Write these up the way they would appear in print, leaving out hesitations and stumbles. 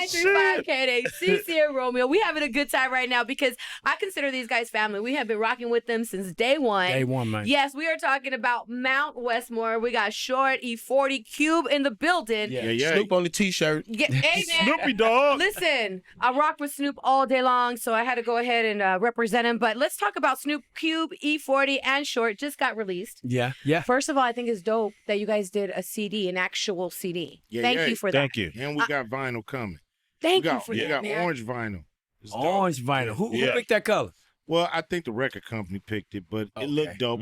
98.5 KDAY, Cece and Romeo. We having a good time right now because I consider these guys family. We have been rocking with them since day one. Day one, man. Yes, we are talking about Mount Westmore. We got Short, E40, Cube in the building. Yeah. Snoop on the t-shirt. Hey, man. Snoopy dog. Listen, I rock with Snoop all day long, so I had to go ahead and represent him. But let's talk about Snoop Cube, E40, and Short. Just got released. Yeah. First of all, I think it's dope that you guys did a CD, an actual CD. Thank you for that. Thank you. And we got vinyl coming. Thank you for we that, got man. orange vinyl. It's dope. Orange vinyl. Who picked that color? Well, I think the record company picked it, but Okay. it looked dope.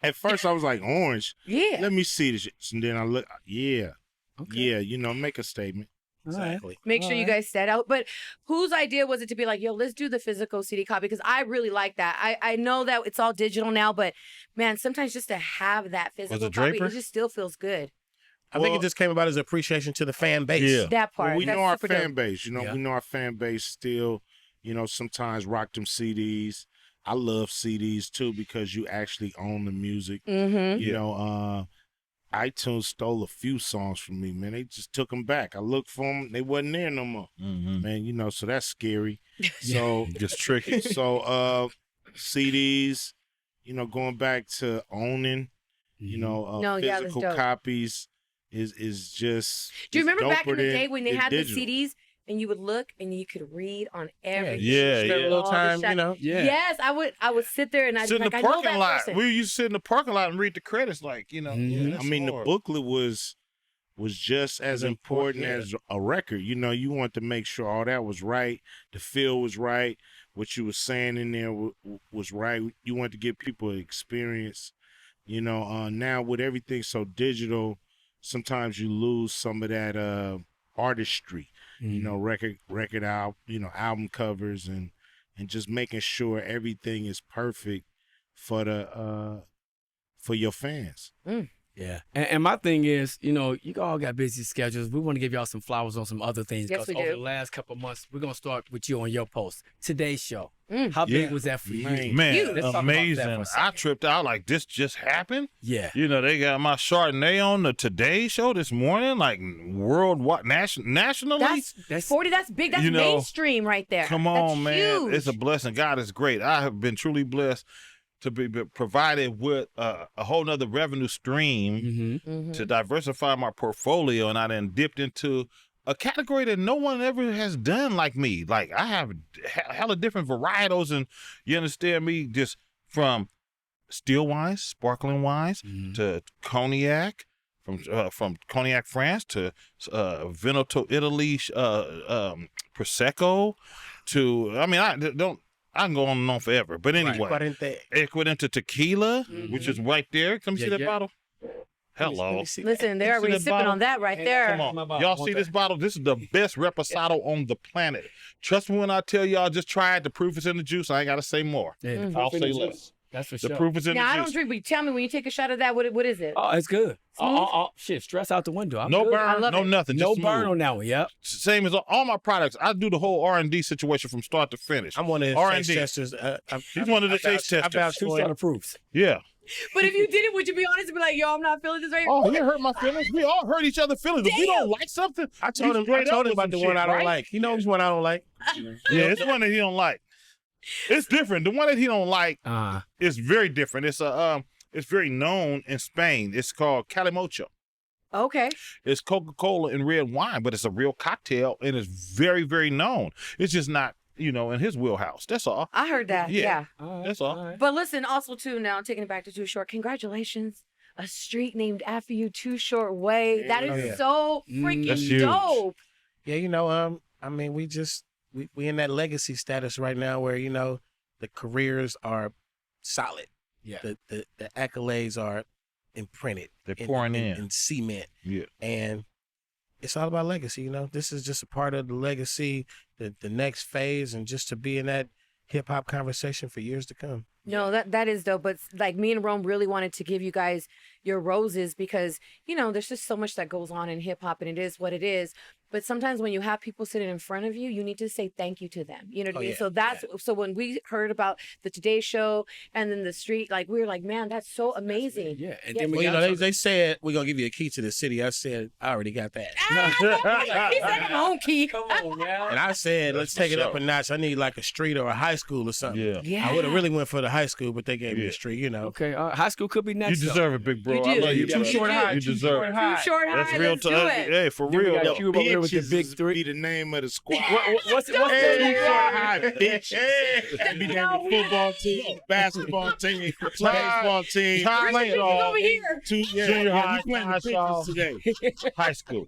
At first, I was like, orange? Yeah. Let me see this. And then I look, Okay. yeah, make a statement. Exactly. Make sure you guys stand out. But whose idea was it to be like, yo, let's do the physical CD copy? Because I really like that. I know that it's all digital now, but man, sometimes just to have that physical it copy, Draper? it just still feels good. I think it just came about as appreciation to the fan base. Yeah. That part. Well, we that's know our super fan dope. base. Yeah. We know our fan base still, sometimes rock them CDs. I love CDs too because you actually own the music. Mm-hmm. iTunes stole a few songs from me, man. They just took them back. I looked for them. They wasn't there no more. Man, so that's scary. So Just tricky. So CDs, going back to owning, No, yeah, that's physical dope. copies is just. Do you it's remember back in doper the than- day when they than had digital. the CDs and you would look and you could read on every Yeah, Spend a little all the time, shots. Yeah. Yes, I would sit there and I'd be Sit in like, the I know parking that lot. person. We used to sit in the parking lot and read the credits, like Mhm. that's I mean, the hard. booklet was just as important as a record. You want to make sure all that was right, the feel was right, what you were saying in there was right. You want to give people an experience. Now with everything so digital, sometimes you lose some of that artistry. Record album covers and just making sure everything is perfect for your fans. Yeah. And my thing is, you all got busy schedules. We want to give y'all some flowers on some other things. Yes, we over do. the last couple of months, we're going to start with you on your post. Today's show. Mm. How big Yeah. was that for you? Man, Huge. Let's talk about that amazing. for a I second. tripped out like this just happened. Yeah. They got my Chardonnay on the Today Show this morning, like worldwide, nationally. That's 40. That's big. That's mainstream right there. Come That's on, man. huge. It's a blessing. God is great. I have been truly blessed to be provided with a whole nother revenue stream Mm-hmm. to diversify my portfolio. And I then dipped into a category that no one ever has done like me. Like I have hella different varietals, and you understand me, just from still wines, sparkling wines, to cognac, from Cognac, France, to Veneto, Italy, Prosecco, to, I can go on and on forever. But anyway, Ecuador tequila, which is right there. Come see that bottle. Hello. Listen, they're already sipping on that right there. Come on. Y'all see this bottle? This is the best reposado on the planet. Trust me when I tell y'all, just try it. The proof is in the juice. I ain't got to say more. Yeah, I'll say less. That's for The sure. proof is in Now, I the don't juice. drink, but you tell me when you take a shot of that, what is it? Oh, it's good. Smooth? Shit, stress out the window. I'm No good. I burn, love no it. nothing. No Just burn smooth. on that one. Yep. Same as all my products. I do the whole R&D situation from start to finish. I'm one of the R&D. taste testers. He's one of the taste testers. vouch Two for it. sort of proofs. Yeah. But if you did it, would you be honest and be like, yo, I'm not feeling this right Oh, he hurt my feelings. We all hurt each other's feelings. If we Damn. don't like something, I told him about the one I don't like. He knows one I don't like. Yeah, it's one that he don't like. It's different. The one that he don't like is very different. It's very known in Spain. It's called Calimocho. Okay. It's Coca-Cola and red wine, but it's a real cocktail and it's very, very known. It's just not, in his wheelhouse. That's all. I heard that. Yeah. That's all. But listen, also, too, now taking it back to Too Short, congratulations. A street named after you, Too Short Way. That is so That's freaking huge. dope. Yeah, we in that legacy status right now where, the careers are solid. Yeah. The accolades are imprinted. They're pouring in. In cement. Yeah. And it's all about legacy, This is just a part of the legacy, the next phase, and just to be in that hip-hop conversation for years to come. No, that is dope. But like me and Rome really wanted to give you guys your roses because, there's just so much that goes on in hip hop and it is what it is. But sometimes when you have people sitting in front of you, you need to say thank you to them. You know what I mean? Yeah, So that's so when we heard about the Today Show and then the street, like we were like, man, that's so amazing. Yeah, and Yeah. then we Well, you got know, they said we're gonna give you a key to the city. I said I already got that, He said come on, Key. come on now. and I said let's take it up sure. a notch. I need like a street or a high school or something. Yeah. Yeah. I would have really went for the high school, but they gave me Yeah. the street. You know, Okay, high school could be You next. though. deserve it, big bro. You I do. love you. You brother. do. Too short high, You too deserve short it. high. Too short high. That's real Let's do tough. it. Hey, for Then we real. got though. Cube over here with the Bitches big three. be the name of the squad. What's the Hey, name? short high, bitch. That be the name of the football team, basketball team, baseball team. Todd Richard, Shaw. over here. Junior high, we playing the Todd Shaw. pitchers today. High school.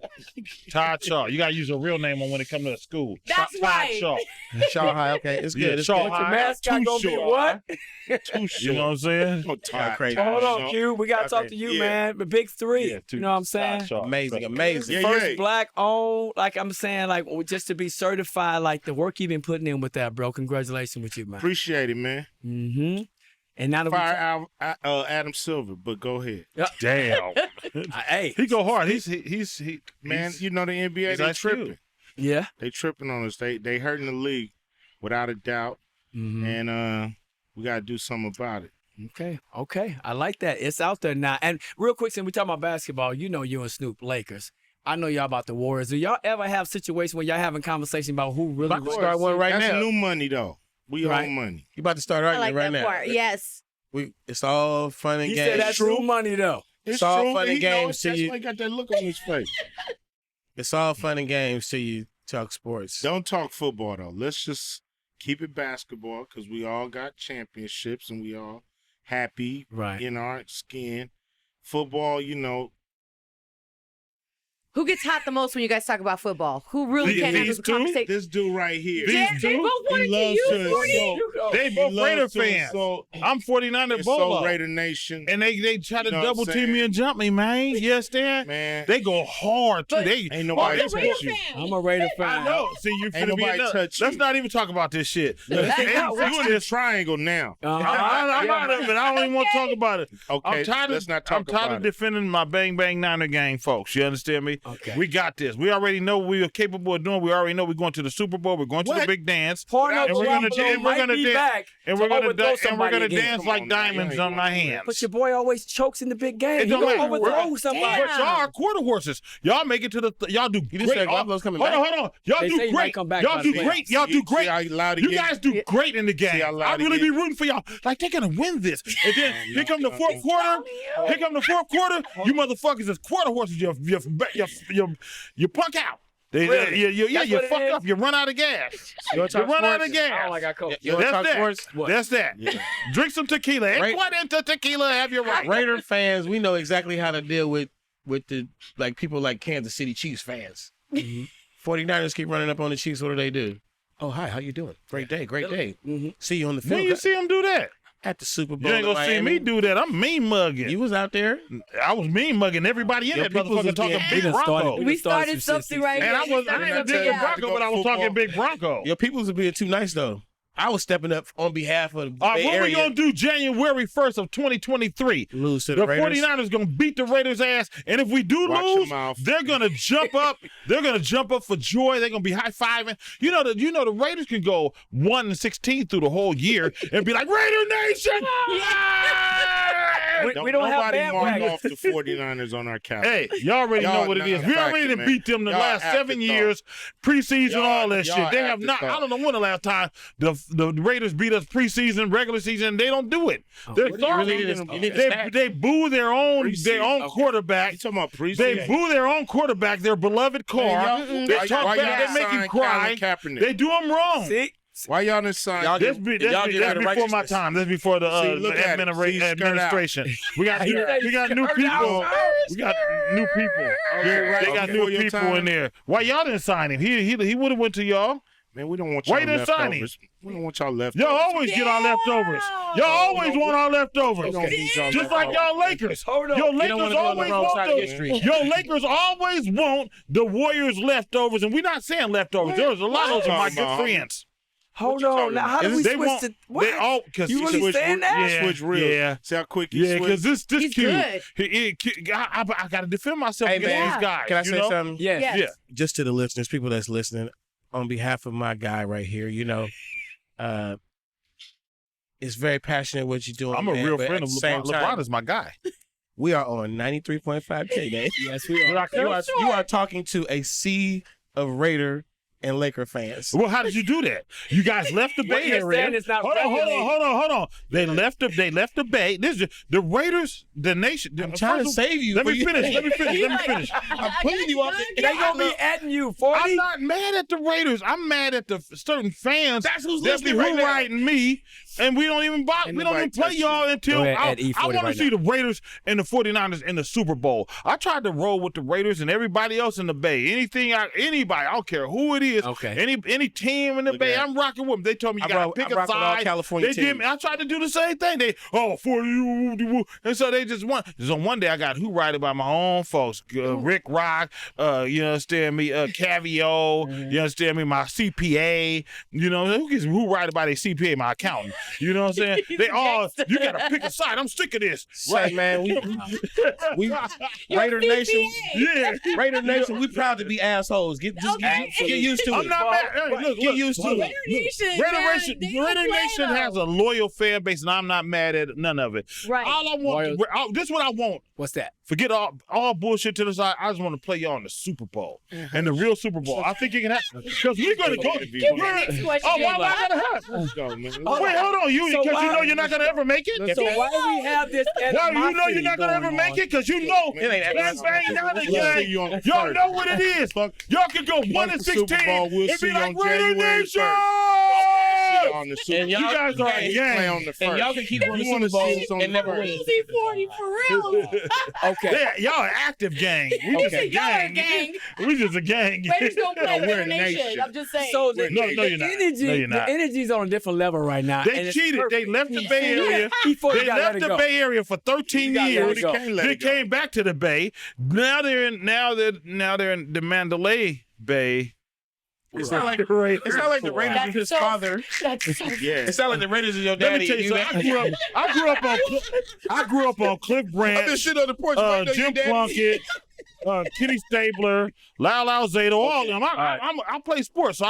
Todd Shaw. You got to use a real name on when it comes to school. That's Todd right. Shaw. Shaw High. Okay, it's Yeah, good. It's Shaw good. What's your High. mascot Too gonna be? short. What? Too short. You know what I'm saying? Oh, Todd. crazy. Hold on, Shaw. Q. We gotta talk Okay. to you, Yeah. man. The big three. Yeah, you know what I'm saying? Todd Shaw. Amazing, amazing. Yeah, First yeah. black owned, like I'm saying, like just to be certified, like the work you've been putting in with that, bro. Congratulations with you, man. Appreciate it, man. Mm-hmm. And now that we Fire Adam Silver, but go ahead. Damn. hey, He go hard. He's Man, you know the NBA, he's they Ice Cube. tripping. yeah. They tripping on us. They hurting the league without a doubt. Mm-hmm. And we got to do something about it. Okay. I like that. It's out there now. And real quick, since we talking about basketball, you know you and Snoop Lakers. I know y'all about the Warriors. Do y'all ever have situations where y'all having conversation about who really? About to start one right That's now. new money, though. We Right. own money. You about to start I arguing like right that now. part. Yes. It's all fun and He games. said that's true money though. It's all true, fun and he know games it. till That's you- why he got that look on his face. It's all fun and games till you talk sports. Don't talk football, though. Let's just keep it basketball because we all got championships and we all happy Right. in our skin. Football, you know, Who gets hot the most when you guys talk about football? Who really These can't handle two? the conversation? this dude right here. Yeah, they both wanted to loves use to 40. insult- They he both loves Raider to fans. insult- I'm 49er insult Bolo. Raider Nation. And they try to You know what double I'm team me saying? and jump me, man. You understand? Man, They go hard too. But- They ain't nobody Who's a touch Raider you. fan? I'm a Raider fan. I know. See, you Ain't finna be nobody another. touch Let's you. not even talk about this shit. Yeah. Let's- That's not you You in in the this- triangle now. I'm out of it. I don't even want to talk about it. Okay, I'm tired let's of, not talk I'm tired about of it. defending my Bang Bang Niner gang, folks. You understand me? Okay. We got this. We already know what we are capable of doing. We already know we're going to the Super Bowl. We're going to the What? big dance. Porno And we're gonna Garoppolo and we're might gonna be dance- back And to we're gonna overthrow and we're somebody gonna again. dance Come like on, man. diamonds You on ain't my going hands. But your boy always chokes in the big game. It He don't gonna matter. overthrow But somebody. y'all are quarter horses. Y'all make it to the. Y'all do You just great. said Garoppolo's coming hold back? on, hold on. Y'all They say do he might great. come back Y'all by do the great. Y'all do great. See how loud he You get? guys do great in the See game. how loud I he really get? be rooting for y'all. Like they're gonna win this. And then here come the fourth quarter. Here come the fourth quarter. You motherfuckers is quarter horses. You punk out. Really? You That's what it fuck is? up. You run out of gas. You wanna You talk run out of sports? I gas. don't like our coach. You wanna That's talk that. sports? What? That's that. Yeah. Drink some tequila. Right. What into tequila? Have your right. Raider fans, we know exactly how to deal with the like people like Kansas City Chiefs fans. 49ers keep running up on the Chiefs. What do? Oh, hi, how you doing? Great day, great day. Mm-hmm. See you on the When field you see him do that? at the Super Bowl. You ain't in gonna see Miami. me do that. I'm mean mugging. You was out there. I was mean mugging everybody in Your that peoples motherfucker was talking being- big We done started- Bronco. We started started some something right And here. I We was started big something, yeah. Bronco, but I was talking big Bronco. Your peoples were being too nice though. I was stepping up on behalf of the All right, Bay what we Area. gonna do January 1st of 2023? Lose to The the Raiders. 49ers gonna beat the Raiders ass, and if we do Watch your lose, mouth. they're gonna jump up. They're gonna jump up for joy. They're gonna be high fiving. You know the Raiders can go 1-16 through the whole year and be like Raider Nation. Yeah! We don't have nobody mark bandwagon. off the 49ers on our calendar. Hey, y'all already Y'all know what it is. We non-factor, already man. beat them the Y'all last 7 afterthought. years, preseason, Y'all- all that y'all shit. They have not. I afterthought. don't know when the last time the Raiders beat us preseason, regular season. They don't do it. They're what You sorry. really need to- you need to They stack. they boo their own Preseason. quarterback. You talking about preseason? They boo their own quarterback, their beloved car. Man, They y'all- talk why bad. y'all They make you sign cry. Colin Kaepernick? They do them wrong. See? Why y'all didn't sign? Y'all That's, get- that's, y'all get that's out of before my righteousness. time. That's before the See, look at it. See, skirt out. administration. We got He said we got new skirt people. out. We got new people. Okay, right They got before new your people time. in there. Why y'all didn't sign him? He would have went to y'all. Man, we don't want Why y'all you didn't sign him? leftovers. We don't want y'all leftovers. Y'all always get our leftovers. Y'all always want our We leftovers. don't need y'all Just like leftovers. y'all Lakers. Hold on. Your You don't Lakers want to be on the always wrong want side of the history. Your Lakers always want the Warriors leftovers, and we're not saying leftovers. There's a lot of them, my good friends. Hold you on. talking Now, how about? do we They switch won't- to They what? all because You really saying that? Switch real. Yeah. See how quick he Yeah, switched? because this He's Cube, good. I got to defend myself Hey, against man, these guys. Can I you say know? something? Yes. Yes. Yeah. Just to the listeners, people that's listening, on behalf of my guy right here, it's very passionate what you're doing. I'm a man, real but friend at of the same LeBron. time, LeBron is my guy. we are on 93.5 KDAY. Yes, we are. You are talking to a sea of Raider and Laker fans. Well, how did you do that? You guys left the What Bay you're Area. saying is not Hold on. They left the Bay. This is the Raiders, the nation. I'm trying to save you. Let me finish. I'm pulling you off. They gonna be adding you 40. I'm not mad at the Raiders. I'm mad at the certain fans. That's who's that be listening right now. writing me, and we don't even nobody play touch y'all until Go ahead, I add E40 want to right see the Raiders and the 49ers in the Super Bowl. I tried to roll with the Raiders and everybody else in the Bay. Anybody, I don't care who it is. Okay. Any team in the Bay, I'm rocking with them. They told me you got to pick a side. California They did. I tried to do the same thing. They for you, and so they just won. So one day I got who right by my own folks, Rick Rock. You understand me? Cavio. You understand me? My CPA. You know who right about their CPA? My accountant. You know what I'm saying? They all. You got to pick a side. I'm sick of this. Right, man. We Raider Nation. Yeah. Raider Nation. We proud to be assholes. Get used to it. I'm not mad. Hey, look, Get used to it. Raider Nation has a loyal fan base, and I'm not mad at none of it. Right. All I want, this is what I want. What's that? Forget all bullshit to the side. I just want to play y'all in the Super Bowl and the real Super Bowl. I think it can happen because we're gonna go. next question. Oh, why not gonna happen? Let's go, man. Wait, hold on, you So because why- you know you're not gonna ever make it. So why do we have this? Well, you know you're not gonna ever going make on? it because you know It ain't that bang down the We'll see game. you on the Y'all first. know what it is. Y'all can go 1-16 Super Bowl, we'll and see be you like on Raider January Nation. 1st. On the Super And You guys are a Play gang. on the first. And y'all can keep winning You wanna Super Bowl see us on and the never first. win. Easy 40 for real. Okay. Yeah, y'all an active gang. We just a Y'all are a gang. gang. We just a gang. Raiders don't play we're Raider a Nation. nation. I'm just saying. So the, No, you're not. energy, No, you're not. the energy's on a different level right now. and They it's cheated. They perfect. left the Bay Area. E40 They gotta let left it the go. Bay Area for 13 You gotta let years. it go. Can't let They it go. came back to the Bay. Now they're in the Mandalay Bay. It's not like the Raiders is That's his so- father. That's so Yeah. It's not like the Raiders is your Let me daddy. tell you something. I grew up on Cliff I've Branch, been shit on the porch. right there, Jim your daddy. Plunkett, Kenny Stabler, Lyle Zado, all of them. I play sports, so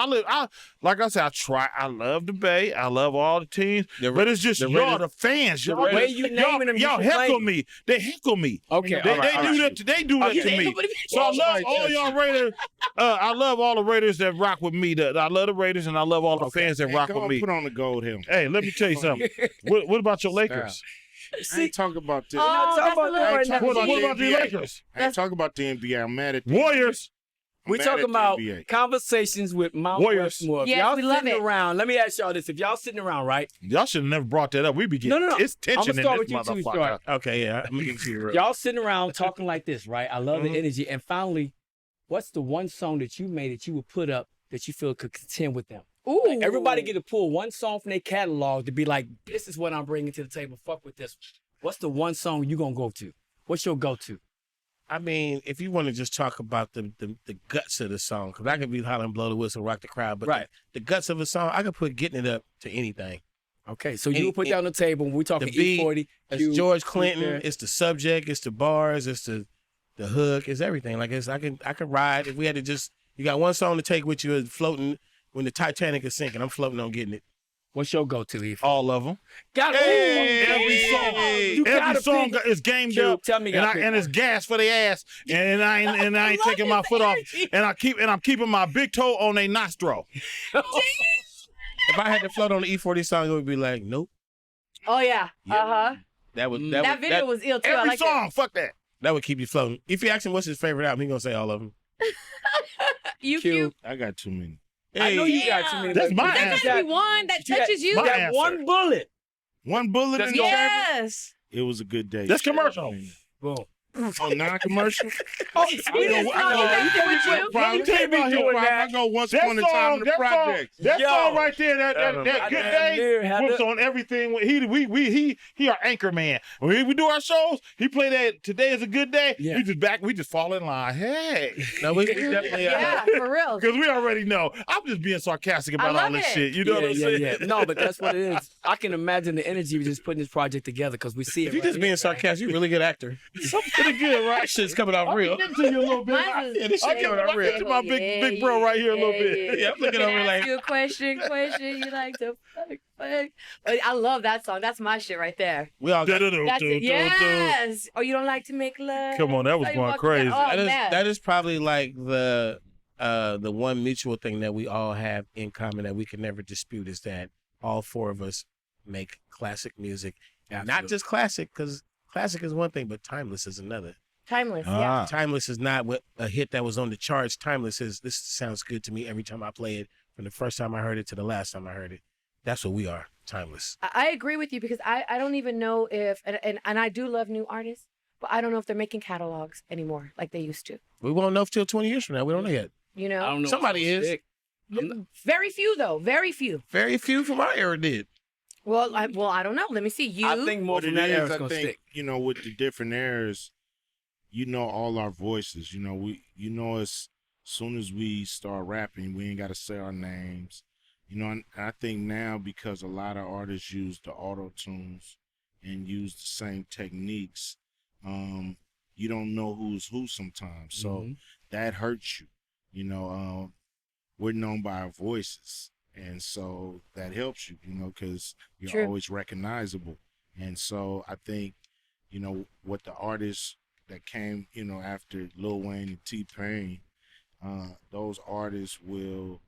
like I said, I love the Bay. I love all the teams, but it's just y'all, the fans. The Y'all, way you naming them, y'all you heckle claim. me. They heckle me. Okay. They, all right, they all do right. that. They do that to me. So I love all y'all Raiders. I love all the Raiders that rock with me. I love the Raiders, and I love all the fans that rock Go with on, me. put on the gold helmet. Hey, let me tell you something. What about your Lakers? I ain't talking about this. Oh, that's a about little that right right now. What about the NBA. Lakers? I ain't talking about the NBA. I'm mad at the Warriors. We're mad talking at the about NBA. conversations with Mount Warriors. Westmore. If Yes, y'all we love sitting it. around, let me ask y'all this. If y'all sitting around, right? Y'all should have never brought that up. We be getting No. it's I'm tension gonna in start this with you too, motherfucker. Stuart. Okay, yeah. I'm gonna give you a real. Y'all sitting around talking like this, right? I love Mm-hmm. the energy. And finally, what's the one song that you made that you would put up that you feel could contend with them? Ooh. Like, everybody get to pull one song from their catalog to be like, this is what I'm bringing to the table. Fuck with this. What's the one song you gonna go to? What's your go-to? I mean, if you want to just talk about the guts of the song, because I could be hollering, blow the whistle, rock the crowd, but Right. the guts of a song, I could put Getting It Up to anything. Okay, so you would put that on the table when we're talking the beat, E40. It's Cube, George Clinton, there. it's the subject, it's the bars, it's the hook, it's everything. Like I could ride. If we had to just, you got one song to take with you floating when the Titanic is sinking. I'm floating on Getting It. What's your go-to, E40? All of them. Got it. Every song. Every song is gamed Cube, up. tell me you gotta pick and it's gas for the ass. And I ain't taking my foot off. And I'm keeping my big toe on a nostril. If I had to float on the E40 song, it would be like, nope. Oh, yeah. Uh-huh. That video was ill, too. I Every like song, fuck that. That would keep you floating. If you ask him what's his favorite album, he gonna say all of them. it. You Cube. cute. I got too many. I know you got Yeah. too many. That's but my you There answer. got to be one that touches you. my got answer. one bullet. One bullet in the chamber. Yes. It was a good day. That's commercial. Boom. On non-commercial? Oh, He just thought he messed with you. Probably can't be doing that. I go once upon a time in the project. That Yo. song right there, that good day was on everything. He our anchor man. When we do our shows, he play that today is a good day. Yeah. We just fall in line. Hey. No, we definitely. Yeah, for real. Because we already know. I'm just being sarcastic about all love this it. shit. You know what I'm saying? No, but that's what it is. I can imagine the energy of just putting this project together because we see it. If you're just being sarcastic, you're a really good actor. Something pretty good, right? Shit's coming out I'm real. getting to you a little bit. Mine was- Yeah, this shit coming out I'm real. getting to my big bro right here a little bit. Yeah, I'm looking Can over I like- ask you a question you like to fuck. I love that song. That's my shit right there. We all got That's it. Yes. Oh, you don't like to make love? Come on, that was So you going walk crazy. down- Oh, man. that is probably like the one mutual thing that we all have in common that we can never dispute is that all four of us make classic music. And not just classic, because classic is one thing, but timeless is another. Timeless. Yeah. Timeless is not what a hit that was on the charts. Timeless is this sounds good to me every time I play it, from the first time I heard it to the last time I heard it. That's what we are, timeless. I agree with you because I don't even know if and I do love new artists, but I don't know if they're making catalogs anymore like they used to. We won't know till 20 years from now. We don't know yet. You know? I don't know. Somebody if it's is. sick. Very few though. Very few. Very few from our era did. Well, I don't know. Let me see. You. I think more What from it that era is, is I gonna think, stick. you know, with the different eras, you know all our voices. You know as soon as we start rapping, we ain't got to say our names. You know, and I think now because a lot of artists use the auto tunes and use the same techniques, you don't know who's who sometimes. So that hurts you. You know, we're known by our voices. And so that helps you, you know, because you're True. always recognizable. And so I think, you know, what the artists that came, you know, after Lil Wayne and T-Pain, those artists will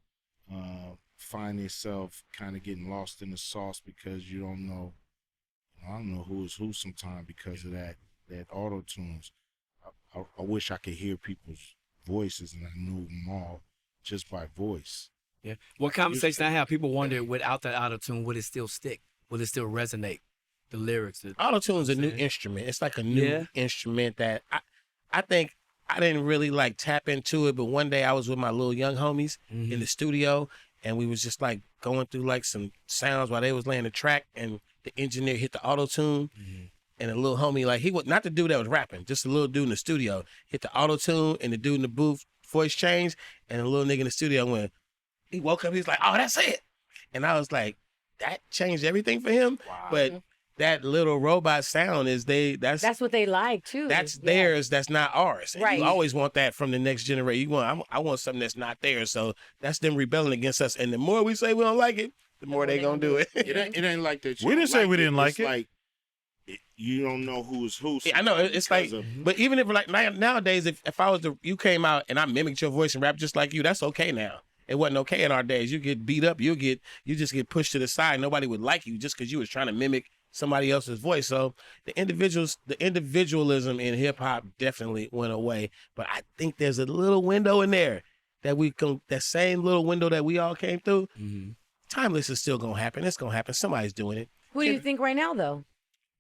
find themselves kind of getting lost in the sauce because you don't know, I don't know who is who sometimes because of that auto tunes. I wish I could hear people's voices and I knew them all just by voice. Yeah. What conversation I have, people wonder without that auto tune, would it still stick? Would it still resonate? The lyrics. Auto-tune is a new instrument. It's like a new instrument that I think I didn't really like tap into it, but one day I was with my little young homies in the studio and we was just like going through like some sounds while they was laying the track and the engineer hit the auto-tune and a little homie, like he was not the dude that was rapping, just a little dude in the studio hit the auto-tune and the dude in the booth voice changed and the little nigga in the studio went, he woke up, he's like, oh, that's it. And I was like, that changed everything for him. Wow. But that little robot sound is That's what they like too. that's theirs. That's not ours. And Right. You always want that from the next generation. I want something that's not theirs. So that's them rebelling against us. And the more we say we don't like it, the more they gonna do it. It ain't like that. We didn't say we didn't like It's it. like you don't know who's who. Yeah, I know it's like, because of- but even if like nowadays, if I was you came out and I mimicked your voice and rap just like you, that's okay now. It wasn't okay in our days. You get beat up, you just get pushed to the side. Nobody would like you just because you was trying to mimic somebody else's voice. So the individualism in hip hop definitely went away. But I think there's a little window in there that same little window that we all came through. Timeless is still gonna happen. It's gonna happen. Somebody's doing it. Who do you think right now though?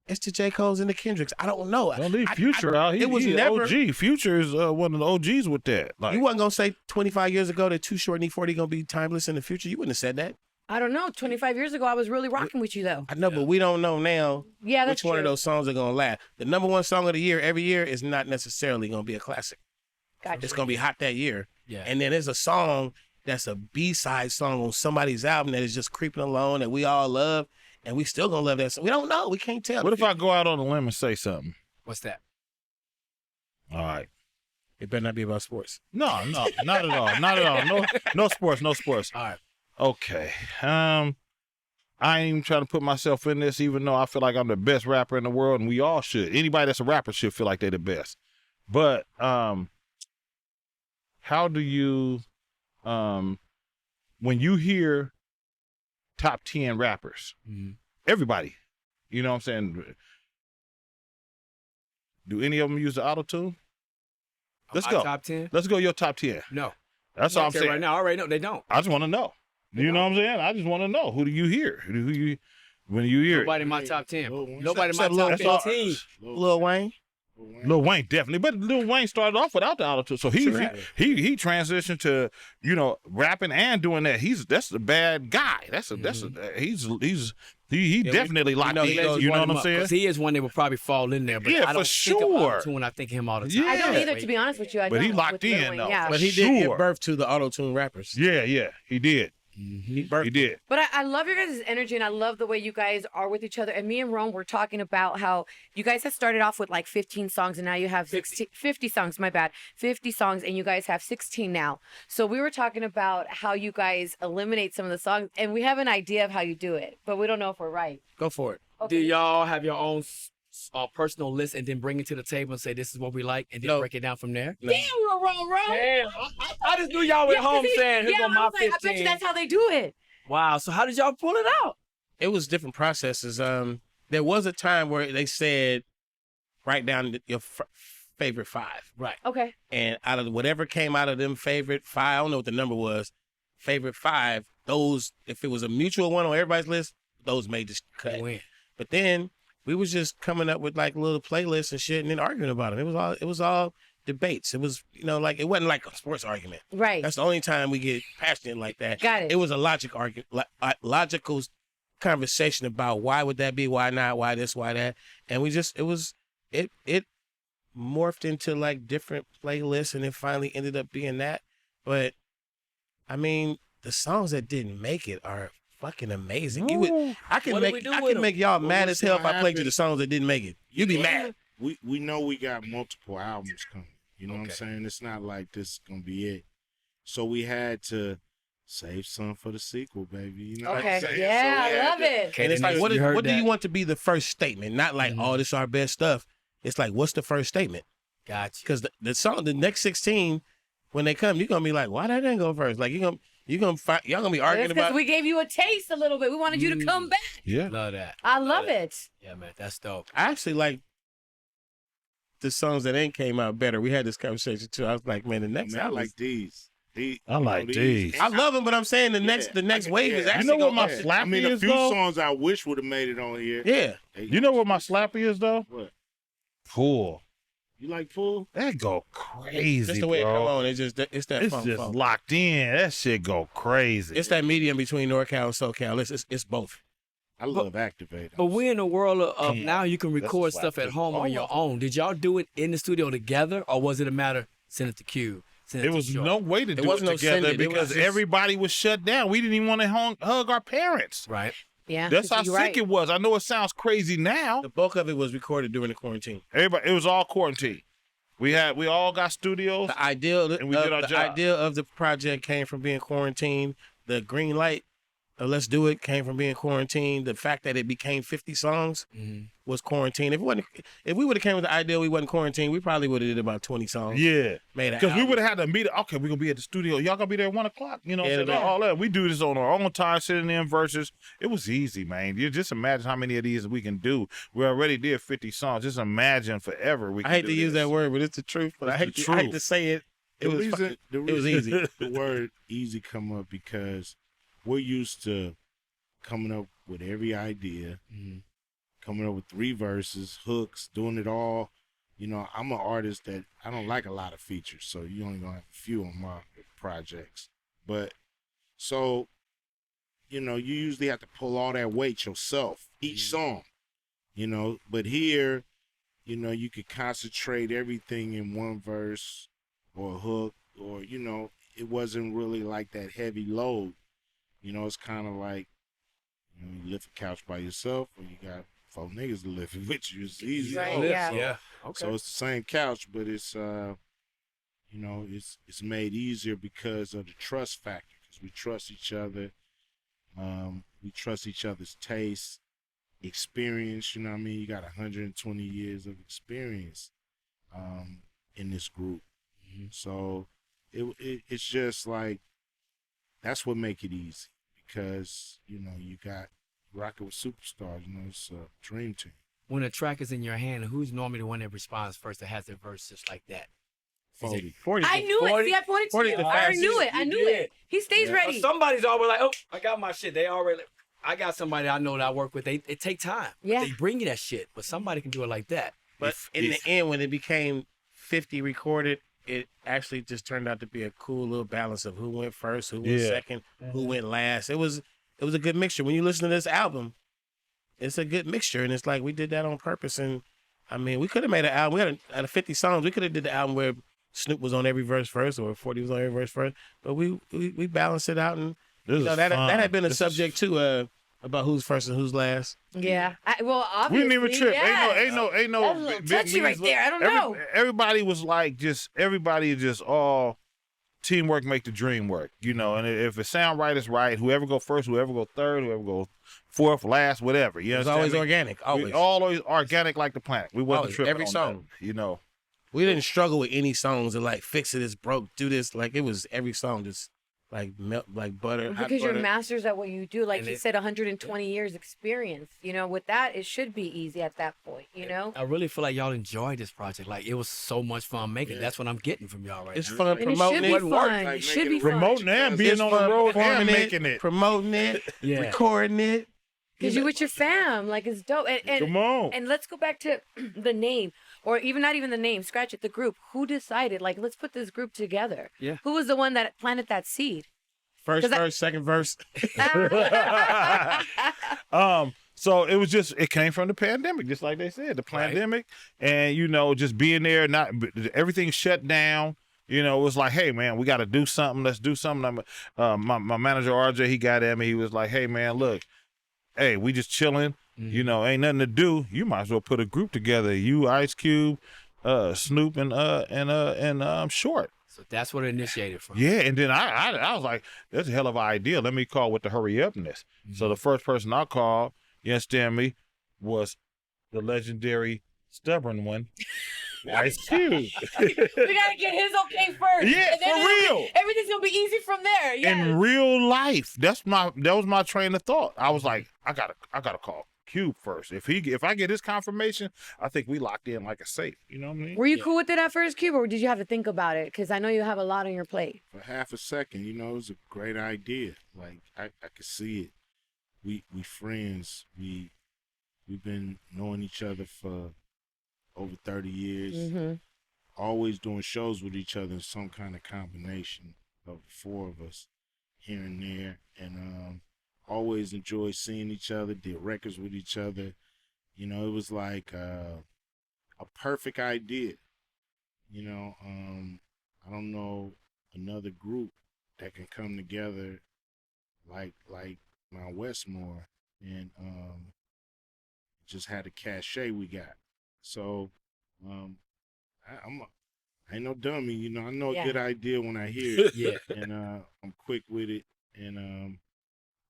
It's the J. Cole's and the Kendricks. I don't know. Don't leave Future out. It was he never. OG. Future is one of the OGs with that. Like, You wasn't gonna say 25 years ago that Too Short and E40 gonna be timeless in the future. You wouldn't have said that. I don't know. 25 years ago, I was really rocking with you though. I know, but we don't know now Yeah, that's which one of true. those songs are gonna last. The number one song of the year every year is not necessarily gonna be a classic. Gotcha. It's gonna be hot that year. Yeah. And then there's a song that's a B-side song on somebody's album that is just creeping along that we all love, and we still gonna love that song. We don't know. We can't tell. what if I go out on a limb and say something? What's that? All right. It better not be about sports. No, not at all. Not at all. No sports. No sports. All right. Okay. I ain't even trying to put myself in this, even though I feel like I'm the best rapper in the world, and we all should. Anybody that's a rapper should feel like they're the best. But how do you, when you hear top 10 rappers, everybody, you know what I'm saying? Do any of them use the auto tune? Let's My go. Top 10? Let's go your top 10. No. That's all I'm saying. Right now, I already know they don't. I just want to know. You know what I'm saying? I just want to know. Who do you hear? Who you when you hear Nobody it? in my top 10. Lil Wayne. Nobody in my Except Lil- top that's all- 15. Lil Wayne. Lil Wayne definitely, but Lil Wayne started off without the auto-tune, so he transitioned to rapping and doing that. That's the bad guy. He definitely locked in. You know what I'm saying? Because he is one that will probably fall in there. But Yeah, I don't for think of sure. auto-tune. I think of him all the time. Yeah. I don't either, to be honest with you. But he don't, locked with Lil in, Wayne, though. Yeah. But he did Sure. give birth to the auto-tune rappers. Yeah, he did. He He did. But I love your guys' energy, and I love the way you guys are with each other. And me and Rome were talking about how you guys have started off with like 15 songs, and now you have 50 songs, my bad. 50 songs, and you guys have 16 now. So we were talking about how you guys eliminate some of the songs, and we have an idea of how you do it, but we don't know if we're right. Go for it. Do y'all have your own personal list and then bring it to the table and say this is what we like and then break it down from there? Damn, we're wrong. Damn, I just knew y'all went home saying, "Here go my 15." I bet you that's how they do it. Wow. So how did y'all pull it out? It was different processes. There was a time where they said, write down your favorite 5. Right. Okay. And out of whatever came out of them favorite 5, I don't know what the number was, favorite 5, those, if it was a mutual one on everybody's list, those made the cut. Win. But then we was just coming up with like little playlists and shit and then arguing about them. It was all debates. It was, like, it wasn't like a sports argument. Right. That's the only time we get passionate like that. Got it. It was a logical conversation about why would that be, why not, why this, why that. And it morphed into like different playlists and it finally ended up being that. But I mean, the songs that didn't make it are fucking amazing. I can make y'all mad as hell if I played you the songs that didn't make it. You'd be mad. We know we got multiple albums coming. You know what I'm saying? It's not like this is gonna be it. So we had to save some for the sequel, baby. You know what I'm saying? Yeah, So we I had love it. And it's like, what do you want to be the first statement? Not like, oh, this is our best stuff. It's like, what's the first statement? Gotcha. Because the next 16, when they come, you're gonna be like, why that didn't go first? Like y'all gonna be arguing Because about. we gave you a taste a little bit. We wanted you to come back. Yeah. Love that. I love it. Yeah, man. That's dope. I actually like the songs that ain't came out better. We had this conversation too. I was like, man, the next I like these. I like these. I love them, but I'm saying the next wave is actually. You know what my gonna- slappy I mean, a is few though? songs I wish would have made it on here. Yeah. You know what my slappy is though? What? Pool. You like Pool? That go crazy, Just the way bro. it come on, it's that It's funk. just locked in. That shit go crazy. It's that medium between NorCal and SoCal. It's both. I love Activate. But we're in a world of now you can That's record a slap stuff at too. home on your own. Did y'all do it in the studio together, or was it a matter send it to Cube? Send There to was Short? no way to do it wasn't no together send it. It because was just- everybody was shut down. We didn't even want to hug our parents. Right. Yeah. That's how you're sick right. it was. I know it sounds crazy now. The bulk of it was recorded during the quarantine. Everybody, it was all quarantine. We all got studios. The idea And we did our job. idea of the project came from being quarantined. The green light, let's do it, came from being quarantined. The fact that it became 50 songs was quarantine. If we would have came with the idea we wasn't quarantined, we probably would have did about 20 songs. Yeah, Made an because we album. would have had to meet. Okay, we're gonna be at the studio. Y'all gonna be there at 1:00. You know, Yeah, so all that. We do this on our own time, sitting in verses. It was easy, man. You just imagine how many of these we can do. We already did 50 songs. Just imagine forever. We. I hate to use that word, but it's the truth. But I hate to say it. It was easy. The word easy come up because we're used to coming up with every idea, coming up with 3 verses, hooks, doing it all. You know, I'm an artist that I don't like a lot of features, so you only gonna have a few on my projects. But so, you know, you usually have to pull all that weight yourself, each song. You know, but here, you know, you could concentrate everything in one verse or a hook, or, you know, it wasn't really like that heavy load. You know, it's kind of like, you know, you lift a couch by yourself, or you got 4 niggas to lift it with you. It's easy. Right, load. yeah. Yeah. Okay. So it's the same couch, but it's you know, it's made easier because of the trust factor. Because we trust each other. We trust each other's taste, experience. You know what I mean? You got 120 years of experience in this group. So it's just like, that's what make it easy, because, you know, you got rocking with superstars. You know, it's a dream team. When a track is in your hand, who's normally the one that responds first that has their verse just like that? 40. 40. I knew it. See, I pointed to 40 you. the I already fastest. knew it. I You knew did. it. He stays ready. Somebody's always like, oh, I got my shit. They already. I got somebody I know that I work with. It take time. Yeah. They bring you that shit, but somebody can do it like that. But in the end, when it became 50 recorded, it actually just turned out to be a cool little balance of who went first, who went second, who went last. It was a good mixture. When you listen to this album, it's a good mixture, and it's like we did that on purpose. And I mean, we could have made an album. We had out of 50 songs, we could have did the album where Snoop was on every verse first, or 40 was on every verse first. But we balanced it out, and that had been a subject too. About who's first and who's last. Yeah. Well, obviously. We didn't even trip. Yes. Ain't no That's a little touchy right there. I don't know. Everybody was like everybody just all teamwork make the dream work, you know. And if it sound right, it's right. Whoever go first, whoever go third, whoever go fourth, last, whatever. You know, it's always organic. Always. Always organic like the planet. We wasn't always, tripping every on song. that, you know. We didn't struggle with any songs and like fix it, it's broke, do this. Like it was every song just like melt like butter. Because you're butter. masters at what you do. Like you said, 120 years experience. You know, with that, it should be easy at that point, you know? I really feel like y'all enjoyed this project. Like, it was so much fun making it. That's what I'm getting from y'all right It's now. fun And promoting it should be fun. Like It should be making fun. Promoting and being It's on the fun road and performing making it. promoting it, Yeah. recording it. Because you with your fam. Like, it's dope. And Come on. And let's go back to the name, or even not even the name. Scratch it. The group. Who decided? Like, let's put this group together. Yeah. Who was the one that planted that seed? First verse, second verse. So it came from the pandemic, just like they said, the pandemic, and you know, just being there, not everything shut down. You know, it was like, hey man, we got to do something. Let's do something. My manager RJ, he got at me. He was like, hey man, look, hey, we just chilling. You know, ain't nothing to do. You might as well put a group together. You, Ice Cube, Snoop, and Short. So that's what it initiated from. Yeah, and then I was like, that's a hell of an idea. Let me call with the hurry upness. So the first person I called, you understand me, was the legendary stubborn one, Ice Cube. We gotta get his okay first. Yeah, and then for real. Everything's gonna be easy from there. Yeah. In real life, that was my train of thought. I was like, I gotta call Cube first. If I get his confirmation, I think we locked in like a safe. You know what I mean? Were you cool with it at first, Cube, or did you have to think about it? Because I know you have a lot on your plate. For half a second, you know, it was a great idea. Like I could see it. We friends. We've been knowing each other for over 30 years. Mm-hmm. Always doing shows with each other in some kind of combination of the four of us here and there, and always enjoyed seeing each other. Did records with each other. You know, it was like a perfect idea. You know, I don't know another group that can come together like Mount Westmore and just had the cachet we got. So I ain't no dummy, you know. I know a good idea when I hear it. Yeah. And I'm quick with it. And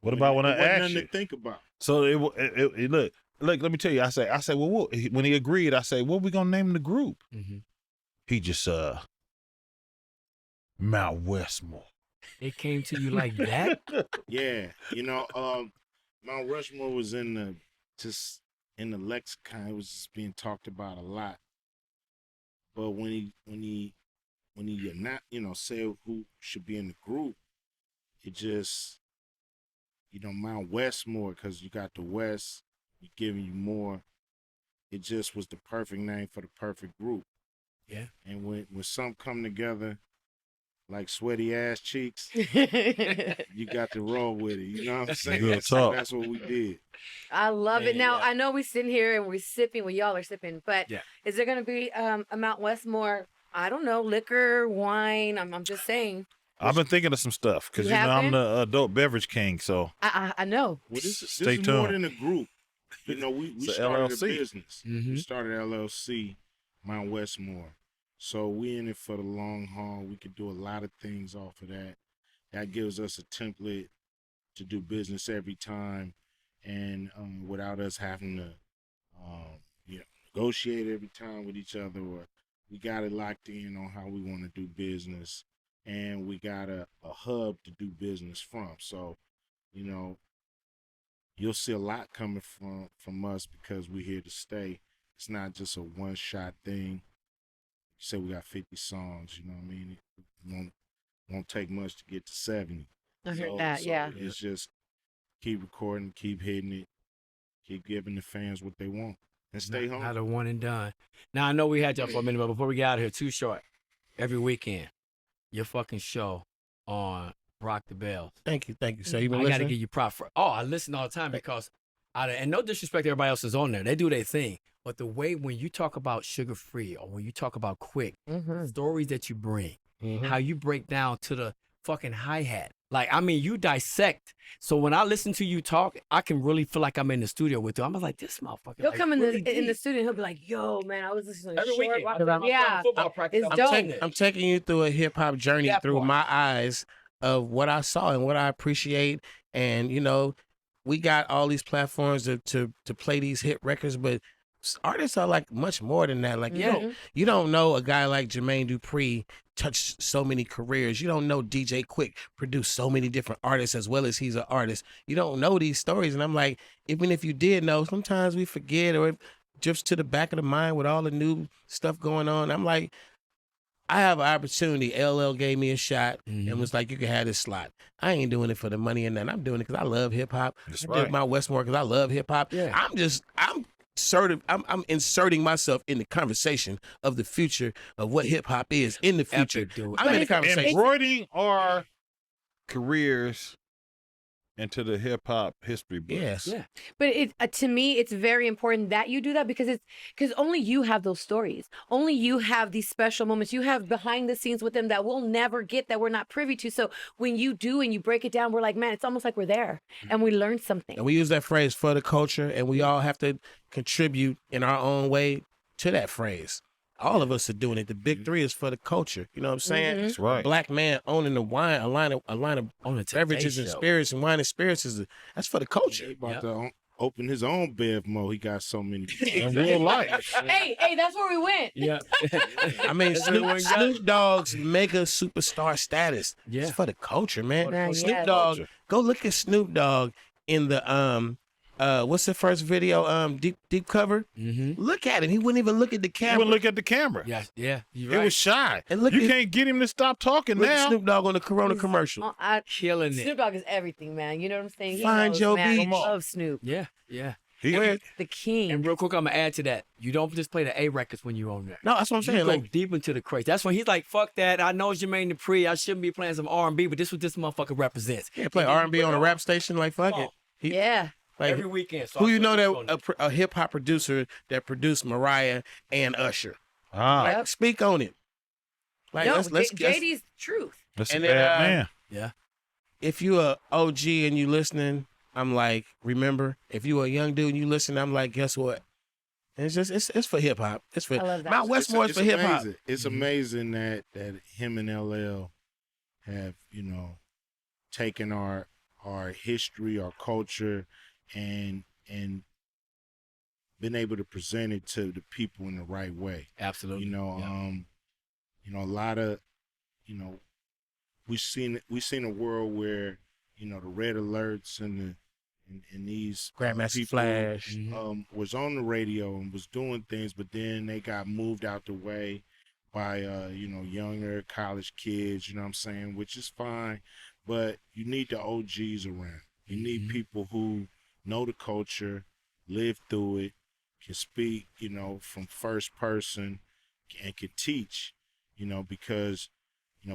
What about when I asked nothing you? to think about. So it look, let me tell you. I say, well, when he agreed, I say, what we gonna name the group? Mm-hmm. He just Mount Westmore. It came to you like that? Yeah, you know, Mount Rushmore was in the lexicon. It was just being talked about a lot. But when he not, you know, said who should be in the group, it just, you know, Mount Westmore, because you got the West, we giving you more. It just was the perfect name for the perfect group. Yeah. And when some come together like sweaty ass cheeks, you got to roll with it. You know what I'm saying? Good talk. That's what we did. I love it. Yeah, Now, yeah. I know we sitting here and we're sipping, well, y'all are sipping, but Yeah. is there going to be a Mount Westmore, I don't know, liquor, wine? I'm just saying. I've been thinking of some stuff because You you know have I'm been? the adult beverage king. So I know. Well, this is Stay more tuned. than a group. You know, we It's a started LLC. a business. Mhm. We started LLC, Mount Westmore. So we in it for the long haul. We could do a lot of things off of that. That gives us a template to do business every time, and without us having to, you know, negotiate every time with each other. Or we got it locked in on how we want to do business, and we got a hub to do business from. So, you know, you'll see a lot coming from us because we're here to stay. It's not just a one-shot thing. You say we got 50 songs, you know what I mean? It won't take much to get to 70. I heard that, yeah. It's just keep recording, keep hitting it, keep giving the fans what they want. and stay Not home. a one and done. Now I know we had y'all for a minute, but before we get out of here, too short. Every weekend, your fucking show on Rock the Bells. Thank you, sir. You been I gotta listening? give you props for. Oh, I listen all the time because, and no disrespect to everybody else is on there. They do their thing, but the way when you talk about sugar free or when you talk about quick stories that you bring, how you break down to the fucking hi hat. Like, I mean, you dissect. So when I listen to you talk, I can really feel like I'm in the studio with you. I'm like, this motherfucker. He'll like, come in really the deep. studio and he'll be like, yo, man, I was listening to Every Short weekend. Rock- I'm Yeah. football practice. It's I'm dope. taking it. I'm taking you through a hip hop journey That through part. my eyes of what I saw and what I appreciate. And you know, we got all these platforms to play these hit records, but artists are like much more than that. Like you don't know a guy like Jermaine Dupri touched so many careers. You don't know DJ Quick produced so many different artists as well as he's an artist. You don't know these stories, and I'm like, even if you did know, sometimes we forget or it drifts to the back of the mind with all the new stuff going on. I'm like, I have an opportunity. LL gave me a shot and was like, you can have this slot. I ain't doing it for the money and nothing. I'm doing it because I love hip hop. That's I did right. Mount Westmore because I love hip hop. Yeah. I'm inserting myself in the conversation of the future of what hip hop is in the future. Epic, dude. I'm in the conversation. Embroidering our careers into the hip hop history book. Yes. Yeah. But to me, it's very important that you do that because only you have those stories. Only you have these special moments. You have behind the scenes with them that we'll never get, that we're not privy to. So when you do and you break it down, we're like, man, it's almost like we're there and we learned something. And we use that phrase for the culture, and we all have to contribute in our own way to that phrase. All of us are doing it. The big three is for the culture. You know what I'm saying? That's right. Black man owning the wine, a line of On the beverages Today and Show. spirits and wine and spirits that's for the culture. He about to open his own Bevmo. He got so many. In real life. Hey, that's where we went. Yeah. I mean, That's what we got. Snoop Dogg's mega superstar status. Yeah. It's for the culture, man. Man, Snoop yes. Dogg, go look at Snoop Dogg in the what's the first video? Deep cover. Look at him. He wouldn't even look at the You camera. wouldn't look at the camera. Yeah. You're He right. was shy. And look you at- can't get him to stop talking Look at now. Snoop Dogg on the Corona commercial. Killing Snoop it. Dogg is everything, man. You know what I'm saying? He Find knows, your man. beach. I love Snoop. Yeah. He, The king. And real quick, I'm gonna add to that. You don't just play the A records when you own there. No, that's what I'm You saying. go Like, deep into the crates. That's when he's like, "Fuck that! I know Jermaine Dupri. I shouldn't be playing some R&B, but this is what this motherfucker represents." yeah, play R&B on a rap station. Like, fuck it. Yeah. Like, Every weekend. So who I you know put this that a hip hop producer that produced Mariah and Usher? ah, Yep. Speak on it. Like, No, let's JD's truth. that's and a then, bad man. Yeah. if you a OG and you listening, I'm like, remember. If you a young dude and you listen, I'm like, guess what? And it's just it's for hip hop. It's for I love that. Mount Westmore is for hip hop. amazing. It's amazing that him and LL have taken our history, our culture, and been able to present it to the people in the right way. Absolutely. A lot of we've seen a world where the red alerts and these Grandmaster people, Flash. was on the radio and was doing things, but then they got moved out the way by younger college kids, you know what I'm saying, which is fine, but you need the OGs around. You need people who know the culture, live through it, can speak, from first person, and can teach, because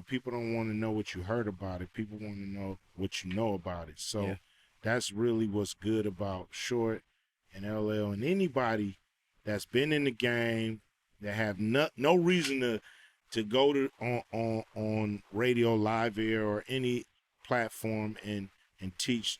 people don't want to know what you heard about it. People want to know what you know about it. So that's really what's good about Short and LL and anybody that's been in the game that have no reason to go to on radio, live air, or any platform and teach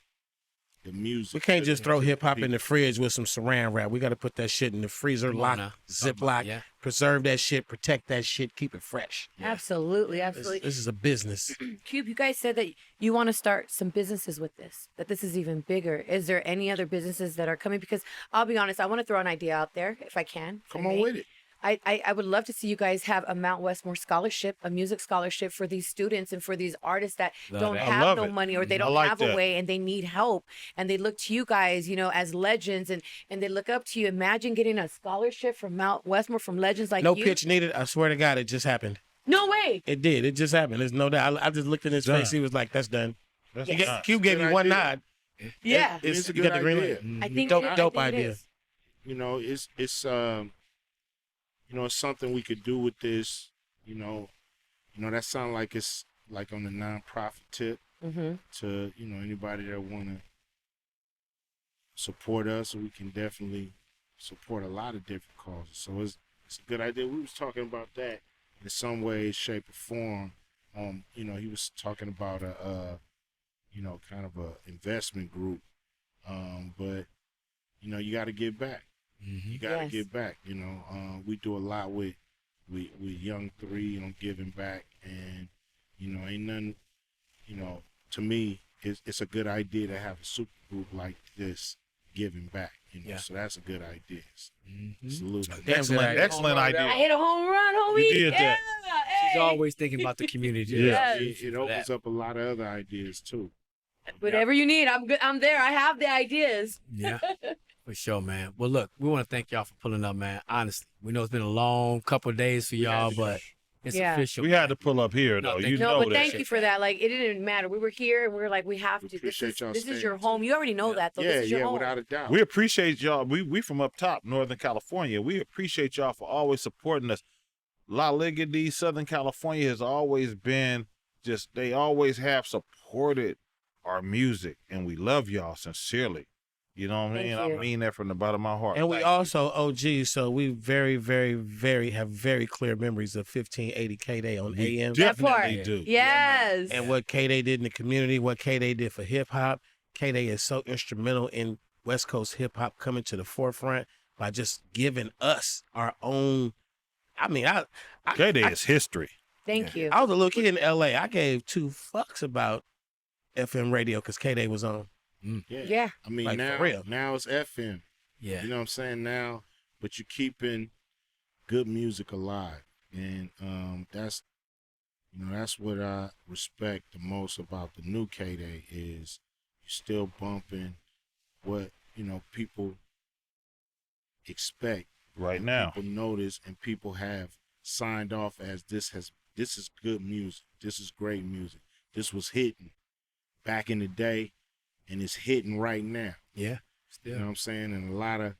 the music. We can't just throw to hip hop in people. the fridge with some saran wrap. We got to put that shit in the freezer, Come on lock, now. ziplock, Yeah. preserve that shit, protect that shit, keep it fresh. Absolutely. Absolutely. This is a business. Cube, you guys said that you want to start some businesses with this, that this is even bigger. Is there any other businesses that are coming? Because I'll be honest, I want to throw an idea out there if I can. Come on with it. I would love to see you guys have a Mount Westmore scholarship, a music scholarship for these students and for these artists that don't it. I have love no it. money or they I don't like have a that. way and they need help and they look to you guys, as legends and they look up to you. Imagine getting a scholarship from Mount Westmore from legends like No you. pitch needed. I swear to God, it just happened. No way. It did. It just happened. There's no doubt. I just looked in his Done. face. He was like, "That's done." That's Yes. Cube gave me Good one idea. nod. Yeah. It's a you got the good green idea. light. I think Dope- it- I dope think it idea. is. you know, it's you know, it's something we could do with this. You know, that sounds like it's like on the nonprofit tip to, you know, anybody that want to support us. We can definitely support a lot of different causes. So it's a good idea. We was talking about that in some way, shape, or form. You know, he was talking about you know, kind of a investment group. But you know, you got to give back. You got to give back. You know, we do a lot with Young 3 on giving back, and you know, ain't nothing. You know, to me, it's a good idea to have a super group like this giving back. You know, so that's a good idea. Salute. Excellent idea. I hit a home run, homie. You did that. She's always thinking about the community. Yeah, it opens up a lot of other ideas too. Whatever you need, I'm good. I'm there. I have the ideas. Yeah, for sure, man. Well, look, we want to thank y'all for pulling up, man. Honestly, we know it's been a long couple of days for y'all, but it's official. We had to pull up here, though. You know but that. thank you for that. Like, it didn't matter. We were here, and we were like, we have to. This is your home. You already know that, though. This is your home. Without a doubt. We appreciate y'all. We from up top, Northern California. We appreciate y'all for always supporting us. La Liga, Southern California has always been they always have supported our music, and we love y'all sincerely. You know what I mean? I mean that from the bottom of my heart. And we also OGs, so we very, very, very have very clear memories of 1580 KDAY on AM. Definitely do. Yes. And what KDAY did in the community, what KDAY did for hip hop. KDAY is so instrumental in West Coast hip hop coming to the forefront by just giving us our own. I mean, KDAY is history. Thank you. I was a little kid in LA. I gave 2 fucks about FM radio because KDAY was on. Yeah. I mean, like, now it's FM. Yeah. You know what I'm saying? Now, but you're keeping good music alive. And that's what I respect the most about the new KDAY is you're still bumping what, you know, people expect. Right now. People notice and people have signed off as this is good music. This is great music. This was hitting back in the day. And it's hitting right now. Yeah. You know what I'm saying? And a lot of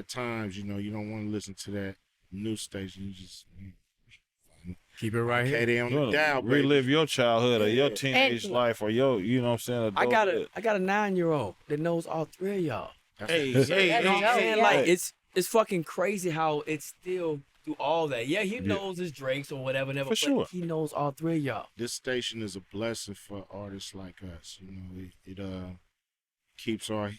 times, you know, you don't want to listen to that news station. You just keep it right here. KDAY on the dial, baby. Relive your childhood or your teenage life or your, you know what I'm saying? I got a 9-year-old that knows all 3 of y'all. Hey, You know what I'm saying? yeah. Like it's fucking crazy how it's still do all that. Yeah, he knows his Drakes or whatever, For but sure. he knows all 3 of y'all. This station is a blessing for artists like us. You know, it keeps our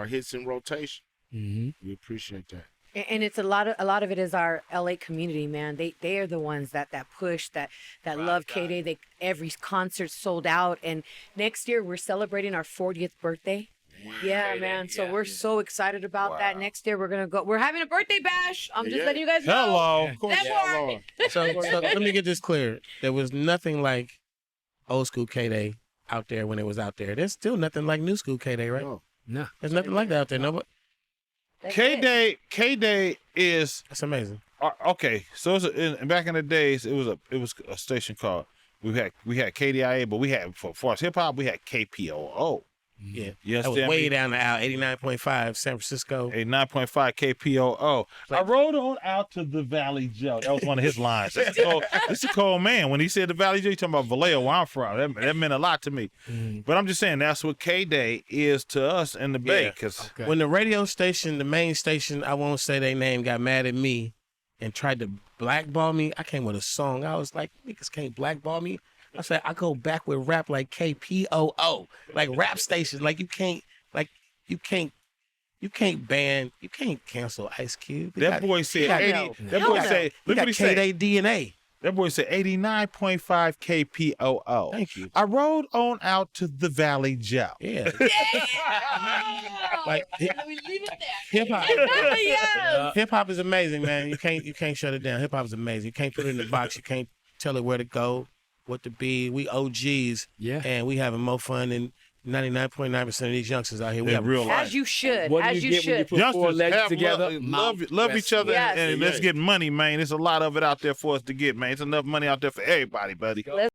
hits in rotation. We appreciate that. And it's a lot of it is our LA community, man. They are the ones that push, that love KDAY. Every concert sold out, and next year we're celebrating our 40th birthday. Yeah, man. So we're so excited about that. Next year we're gonna go. We're having a birthday bash. I'm just letting you guys know. Hello. Of course. So let me get this clear. There was nothing like old school KDAY out there when it was out there. There's still nothing like new school KDAY, right? No. There's nothing like that out there. No, KDAY is that's amazing. okay. So back in the days, it was a station called we had KDIA, but we had for us hip hop we had KPOO. Yeah, Yes, that was way down the aisle. 89.5 San Francisco. 89.5 KPOO. I rode on out to the Valley Joe. That was one of his lines. This is a cold man. When he said the Valley Joe, he talking about Vallejo, where I'm from. That meant a lot to me. But I'm just saying that's what KDAY is to us in the Bay. Cause when the radio station, the main station, I won't say their name, got mad at me and tried to blackball me, I came with a song. I was like, niggas can't blackball me. I said, I go back with rap like KPOO, like rap station. Like you can't cancel Ice Cube. That boy said 80. That boy said, look what he said. KDAY DNA. That boy said 89.5 KPOO. Thank you. I rode on out to the Valley Joe. Yeah. Like Hip hop. Hip hop is amazing, man. You can't shut it down. Hip hop is amazing. You can't put it in the box. You can't tell it where to go, what to be. We OGs. Yeah. And we having more fun than 99.9% of these youngsters out here. We In have real life. As you should. What do As you you get when you should. put 4 Youngsters legends have together? love each other Yes. and let's get money, man. There's a lot of it out there for us to get, man. There's enough money out there for everybody, buddy.